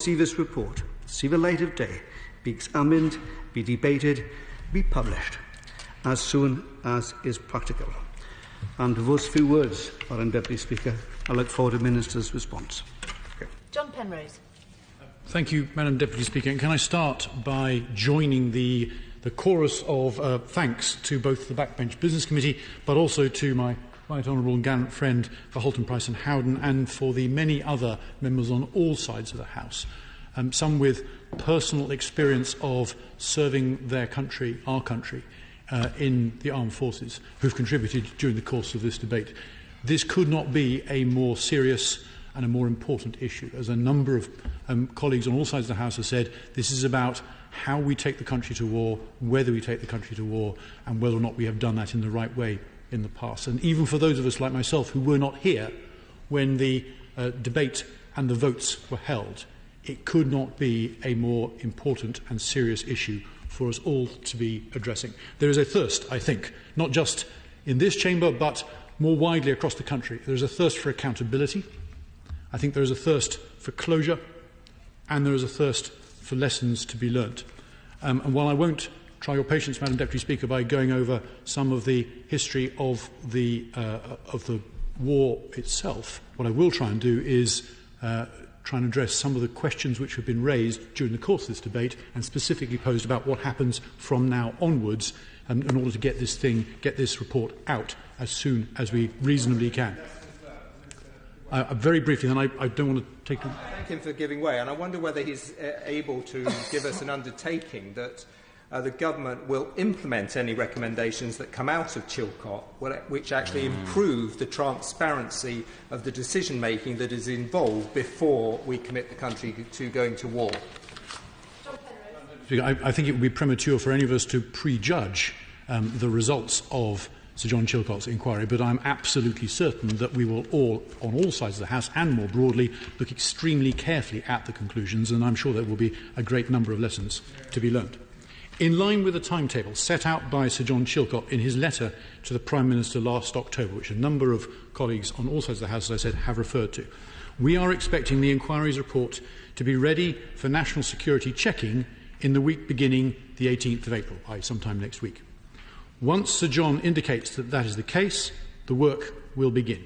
See this report, see the light of day, be examined, be debated, be published as soon as is practical. And with those few words, Madam Deputy Speaker, I look forward to the Minister's response. Okay. John Penrose. Thank you, Madam Deputy Speaker. And can I start by joining the chorus of thanks to both the Backbench Business Committee, but also to my right honourable and gallant friend for Holton, Price and Howden, and for the many other members on all sides of the House, some with personal experience of serving their country, our country, in the armed forces, who've contributed during the course of this debate. This could not be a more serious and a more important issue. As a number of colleagues on all sides of the House have said, this is about how we take the country to war, whether we take the country to war, and whether or not we have done that in the right way in the past. And even for those of us like myself who were not here when the debate and the votes were held, it could not be a more important and serious issue for us all to be addressing. There is a thirst, I think, not just in this chamber, but more widely across the country. There is a thirst for accountability. I think there is a thirst for closure, and there is a thirst for lessons to be learnt. And while I won't try your patience, Madam Deputy Speaker, by going over some of the history of the war itself, what I will try and do is try and address some of the questions which have been raised during the course of this debate and specifically posed about what happens from now onwards in order to get this report out as soon as we reasonably can. Very briefly, then I don't want to take... Thank him for giving way, and I wonder whether he's able to give us an undertaking that the government will implement any recommendations that come out of Chilcot, which actually improve the transparency of the decision-making that is involved before we commit the country to going to war. I think it would be premature for any of us to prejudge the results of Sir John Chilcot's inquiry, but I'm absolutely certain that we will all, on all sides of the House and more broadly, look extremely carefully at the conclusions, and I'm sure there will be a great number of lessons to be learnt. In line with the timetable set out by Sir John Chilcot in his letter to the Prime Minister last October, which a number of colleagues on all sides of the House, as I said, have referred to, we are expecting the inquiry's report to be ready for national security checking in the week beginning the 18th of April, i.e. sometime next week. Once Sir John indicates that that is the case, the work will begin.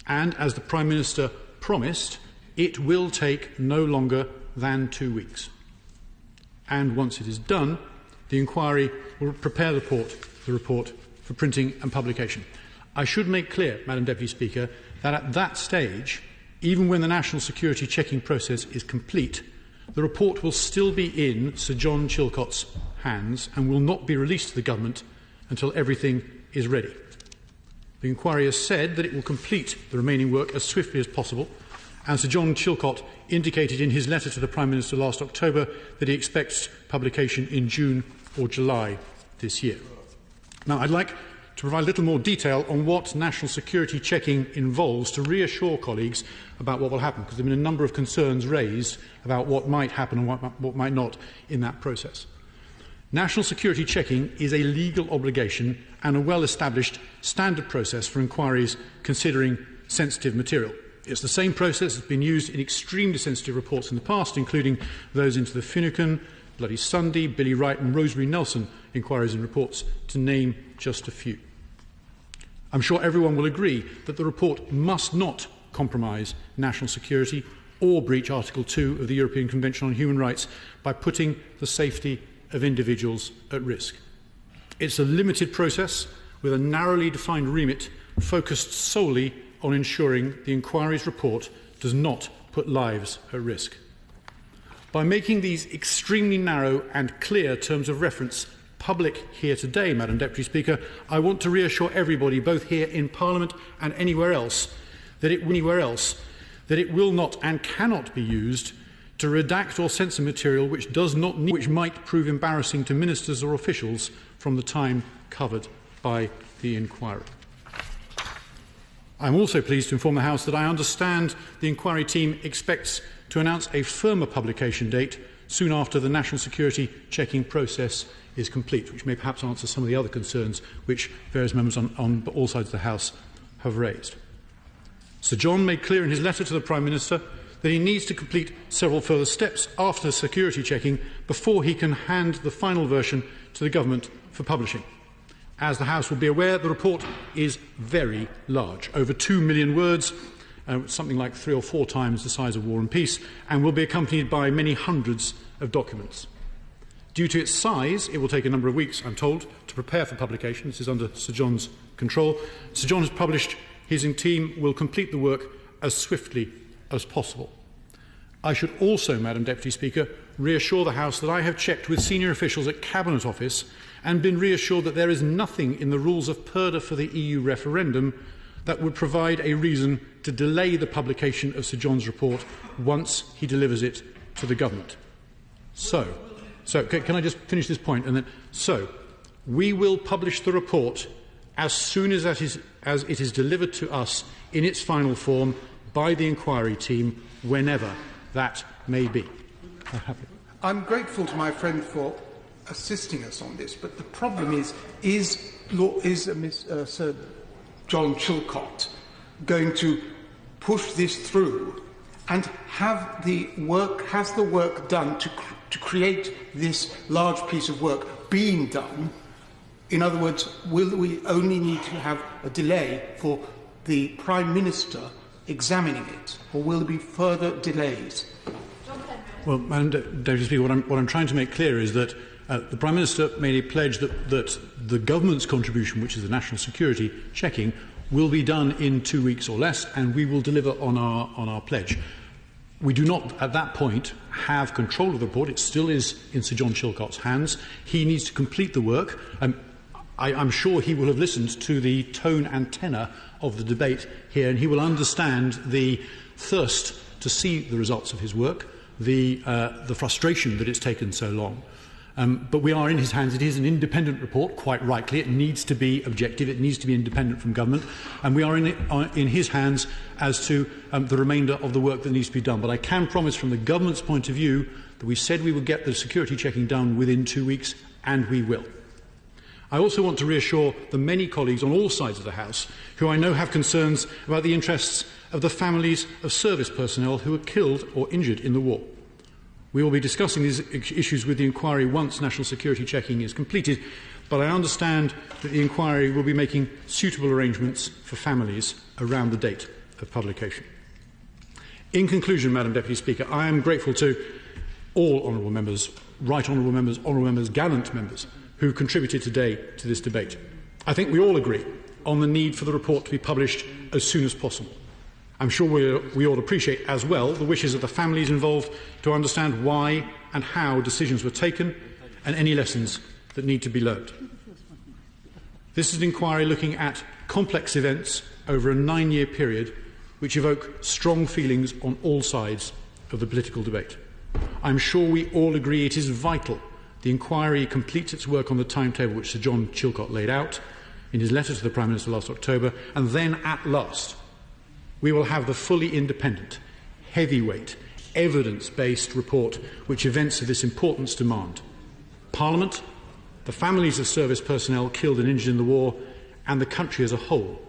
And, as the Prime Minister promised, it will take no longer than 2 weeks. And once it is done, the inquiry will prepare the report for printing and publication. I should make clear, Madam Deputy Speaker, that at that stage, even when the national security checking process is complete, the report will still be in Sir John Chilcot's hands and will not be released to the government until everything is ready. The inquiry has said that it will complete the remaining work as swiftly as possible, and Sir John Chilcot indicated in his letter to the Prime Minister last October that he expects publication in June or July this year. Now, I'd like to provide a little more detail on what national security checking involves to reassure colleagues about what will happen, because there have been a number of concerns raised about what might happen and what might not in that process. National security checking is a legal obligation and a well-established standard process for inquiries considering sensitive material. It's the same process that's been used in extremely sensitive reports in the past, including those into the Finucane, Bloody Sunday, Billy Wright and Rosemary Nelson inquiries and reports, to name just a few. I'm sure everyone will agree that the report must not compromise national security or breach Article 2 of the European Convention on Human Rights by putting the safety of individuals at risk. It's a limited process with a narrowly defined remit focused solely on ensuring the inquiry's report does not put lives at risk. By making these extremely narrow and clear terms of reference public here today, Madam Deputy Speaker, I want to reassure everybody, both here in Parliament and anywhere else, that it will not and cannot be used to redact or censor material which might prove embarrassing to ministers or officials from the time covered by the inquiry. I am also pleased to inform the House that I understand the inquiry team expects to announce a firmer publication date soon after the national security checking process is complete, which may perhaps answer some of the other concerns which various members on all sides of the House have raised. Sir John made clear in his letter to the Prime Minister that he needs to complete several further steps after security checking before he can hand the final version to the government for publishing. As the House will be aware, the report is very large, over 2 million words, something like 3 or 4 times the size of War and Peace, and will be accompanied by many hundreds of documents. Due to its size, it will take a number of weeks, I'm told, to prepare for publication. This is under Sir John's control. Sir John has published. His team will complete the work as swiftly as possible. I should also, Madam Deputy Speaker, reassure the House that I have checked with senior officials at Cabinet Office and been reassured that there is nothing in the rules of purdah for the EU referendum that would provide a reason to delay the publication of Sir John's report once he delivers it to the government. So can I just finish this point? So, we will publish the report as soon as it is delivered to us in its final form by the inquiry team, whenever that may be. I'm grateful to my friend for assisting us on this, but the problem is Sir John Chilcot going to push this through and have the work done to create this large piece of work being done? In other words, will we only need to have a delay for the Prime Minister examining it, or will there be further delays? Well, Madam Deputy Speaker, what I'm trying to make clear is that the Prime Minister made a pledge that the government's contribution, which is the national security checking, will be done in 2 weeks or less, and we will deliver on our pledge. We do not, at that point, have control of the report. It still is in Sir John Chilcot's hands. He needs to complete the work. I'm sure he will have listened to the tone and tenor of the debate here, and he will understand the thirst to see the results of his work, the frustration that it's taken so long. But we are in his hands. It is an independent report, quite rightly. It needs to be objective. It needs to be independent from government. And we are in his hands as to the remainder of the work that needs to be done. But I can promise from the government's point of view that we said we would get the security checking done within 2 weeks, and we will. I also want to reassure the many colleagues on all sides of the House who I know have concerns about the interests of the families of service personnel who were killed or injured in the war. We will be discussing these issues with the inquiry once national security checking is completed, but I understand that the inquiry will be making suitable arrangements for families around the date of publication. In conclusion, Madam Deputy Speaker, I am grateful to all honourable members, right honourable members, gallant members, who contributed today to this debate. I think we all agree on the need for the report to be published as soon as possible. I'm sure we all appreciate as well the wishes of the families involved to understand why and how decisions were taken and any lessons that need to be learned. This is an inquiry looking at complex events over a 9-year period which evoke strong feelings on all sides of the political debate. I'm sure we all agree it is vital the inquiry completes its work on the timetable which Sir John Chilcot laid out in his letter to the Prime Minister last October, and then at last we will have the fully independent, heavyweight, evidence-based report which events of this importance demand. Parliament, the families of service personnel killed and injured in the war, and the country as a whole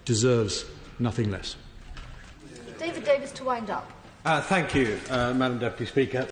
deserves nothing less. David Davis to wind up. Thank you, Madam Deputy Speaker.